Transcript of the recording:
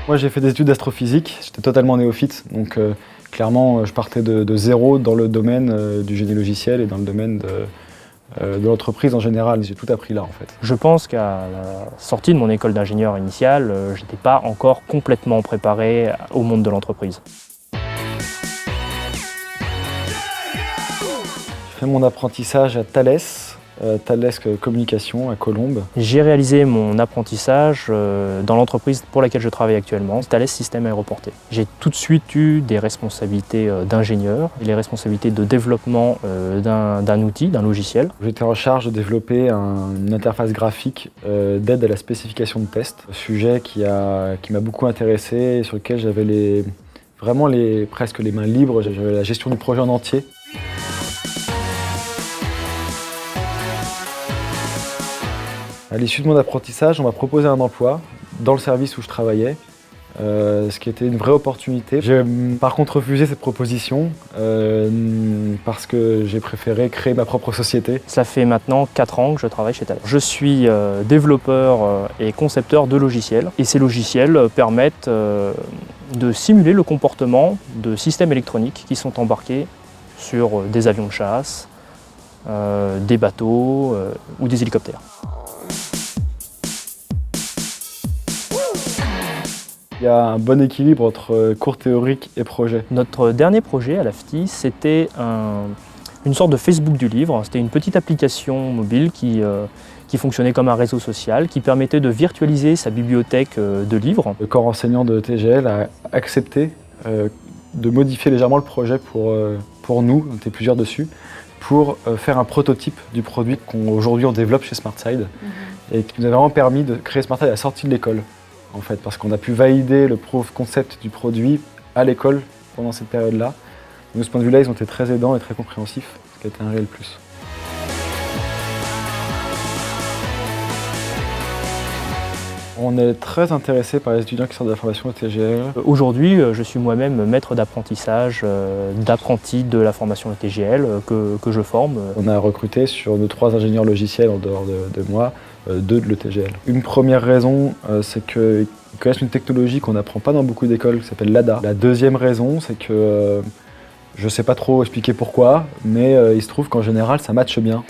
Moi j'ai fait des études d'astrophysique, j'étais totalement néophyte, donc clairement je partais de zéro dans le domaine du génie logiciel et dans le domaine de l'entreprise en général. J'ai tout appris là en fait. Je pense qu'à la sortie de mon école d'ingénieur initiale, je n'étais pas encore complètement préparé au monde de l'entreprise. J'ai fait mon apprentissage à Thales Communication à Colombes. J'ai réalisé mon apprentissage dans l'entreprise pour laquelle je travaille actuellement, Thales Systèmes Aéroportés. J'ai tout de suite eu des responsabilités d'ingénieur, les responsabilités de développement d'un outil, d'un logiciel. J'étais en charge de développer une interface graphique d'aide à la spécification de test, un sujet qui m'a beaucoup intéressé et sur lequel j'avais presque les mains libres, j'avais la gestion du projet en entier. À l'issue de mon apprentissage, on m'a proposé un emploi dans le service où je travaillais, ce qui était une vraie opportunité. J'ai par contre refusé cette proposition parce que j'ai préféré créer ma propre société. Ça fait maintenant 4 ans que je travaille chez Thales. Je suis développeur et concepteur de logiciels et ces logiciels permettent de simuler le comportement de systèmes électroniques qui sont embarqués sur des avions de chasse, des bateaux ou des hélicoptères. Il y a un bon équilibre entre cours théorique et projet. Notre dernier projet à l'AFTI, c'était une sorte de Facebook du livre. C'était une petite application mobile qui fonctionnait comme un réseau social, qui permettait de virtualiser sa bibliothèque de livres. Le corps enseignant de TGL a accepté de modifier légèrement le projet pour nous, on était plusieurs dessus, pour faire un prototype du produit qu'aujourd'hui on développe chez SmartSide et qui nous a vraiment permis de créer SmartSide à la sortie de l'école. En fait, parce qu'on a pu valider le proof concept du produit à l'école pendant cette période-là. De ce point de vue-là, ils ont été très aidants et très compréhensifs, ce qui a été un réel plus. On est très intéressé par les étudiants qui sortent de la formation au TGL. Aujourd'hui, je suis moi-même maître d'apprentissage, d'apprenti de la formation au TGL que je forme. On a recruté sur nos 3 ingénieurs logiciels en dehors de moi, 2 de l'ETGL. Une première raison, c'est qu'ils connaissent une technologie qu'on n'apprend pas dans beaucoup d'écoles, qui s'appelle l'ADA. La deuxième raison, c'est que je ne sais pas trop expliquer pourquoi, mais il se trouve qu'en général, ça matche bien.